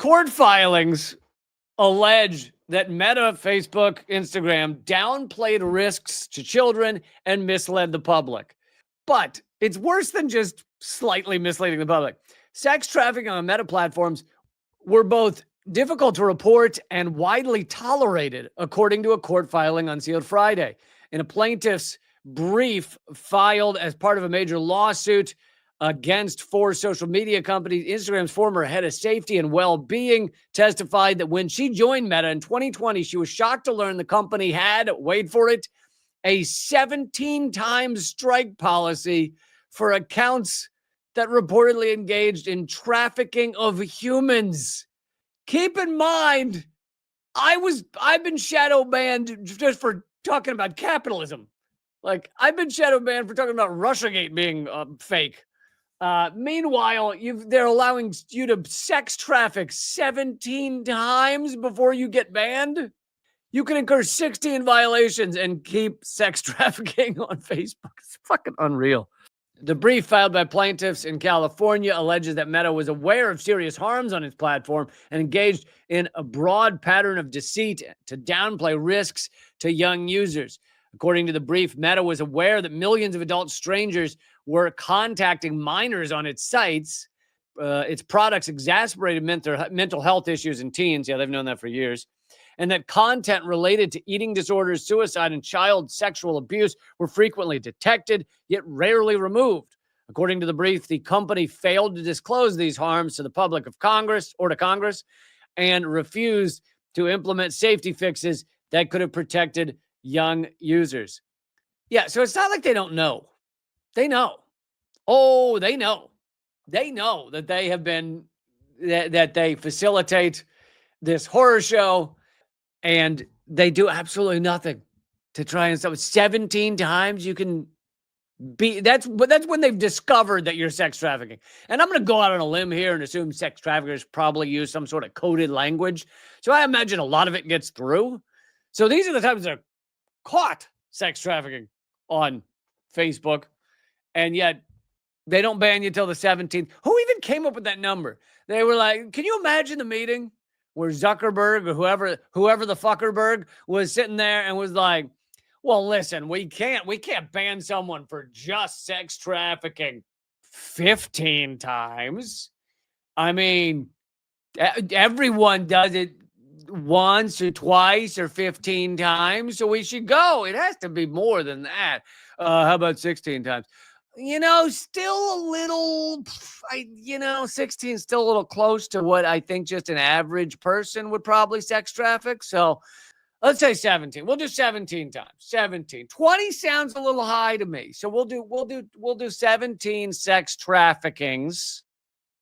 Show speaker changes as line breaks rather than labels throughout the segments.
Court filings allege that Meta, Facebook, Instagram downplayed risks to children and misled the public. But it's worse than just slightly misleading the public. Sex trafficking on Meta platforms were both difficult to report and widely tolerated, according to a court filing Unsealed Friday. In a plaintiff's brief filed as part of a major lawsuit against 4 social media companies, Instagram's former head of safety and well-being testified that when she joined Meta in 2020, she was shocked to learn the company had, wait for it, a 17 times strike policy for accounts that reportedly engaged in trafficking of humans. Keep in mind, I've been shadow banned just for talking about capitalism. Like, I've been shadow banned for talking about Russiagate being fake. Meanwhile, they're allowing you to sex traffic 17 times before you get banned. You can incur 16 violations and keep sex trafficking on Facebook. It's fucking unreal. The brief filed by plaintiffs in California alleges that Meta was aware of serious harms on its platform and engaged in a broad pattern of deceit to downplay risks to young users. According to the brief, Meta was aware that millions of adult strangers were contacting minors on its sites. Its products exacerbated mental health issues in teens. Yeah, they've known that for years. And that content related to eating disorders, suicide, and child sexual abuse were frequently detected, yet rarely removed. According to the brief, the company failed to disclose these harms to the public of Congress and refused to implement safety fixes that could have protected young users. Yeah, so it's not like they don't know. They know. Oh, they know. They know that they have been, that they facilitate this horror show, and they do absolutely nothing to try and stop it. 17 times you can be, that's when they've discovered that you're sex trafficking. And I'm going to go out on a limb here and assume sex traffickers probably use some sort of coded language. So I imagine a lot of it gets through. So these are the times they're caught sex trafficking on Facebook, and yet they don't ban you till the 17th. Who even came up with that number? They were like, can you imagine the meeting where Zuckerberg or whoever the fuckerberg was sitting there and was like, well, listen, we can't ban someone for just sex trafficking 15 times. I mean, everyone does it once or twice or 15 times, so we should go. It has to be more than that. How about 16 times? Still a little, 16 is still a little close to what I think just an average person would probably sex traffic. So let's say 17. We'll do 17 times. 17. 20 sounds a little high to me. So we'll do 17 sex traffickings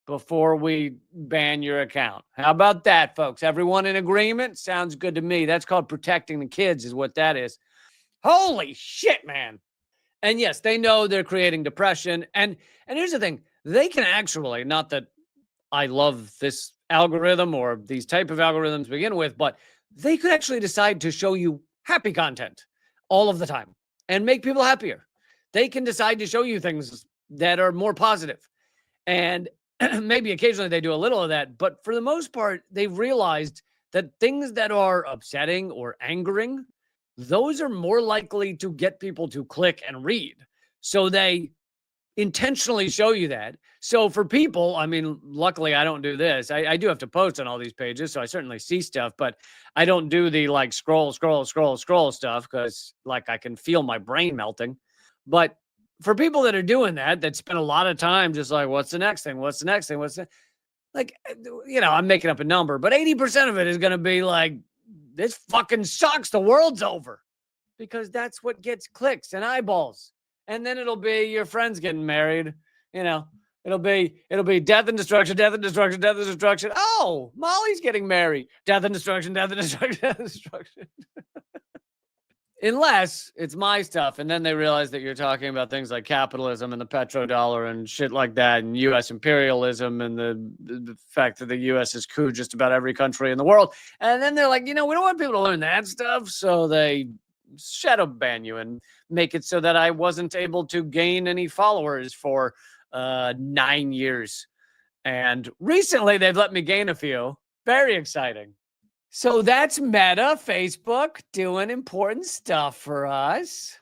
before we ban your account. How about that, folks? Everyone in agreement? Sounds good to me. That's called protecting the kids, is what that is. Holy shit, man. And yes, they know they're creating depression. And here's the thing. They can actually, not that I love this algorithm or these type of algorithms to begin with, but they could actually decide to show you happy content all of the time and make people happier. They can decide to show you things that are more positive. And maybe occasionally they do a little of that. But for the most part, they've realized that things that are upsetting or angering, those are more likely to get people to click and read. So they intentionally show you that. So for people, I mean, luckily I don't do this. I do have to post on all these pages, so I certainly see stuff, but I don't do the like scroll stuff because like I can feel my brain melting. But for people that are doing that spend a lot of time just like, what's the next thing? What's the next thing? Like, I'm making up a number, but 80% of it is going to be like, this fucking sucks. The world's over, because that's what gets clicks and eyeballs. And then it'll be your friends getting married. It'll be death and destruction, death and destruction, death and destruction. Oh, Molly's getting married. Death and destruction, death and destruction, death and destruction. Unless it's my stuff. And then they realize that you're talking about things like capitalism and the petrodollar and shit like that, and U.S. imperialism and the fact that the U.S. has couped just about every country in the world. And then they're like, we don't want people to learn that stuff. So they shadow ban you and make it so that I wasn't able to gain any followers for 9 years. And recently they've let me gain a few. Very exciting. So that's Meta, Facebook, doing important stuff for us.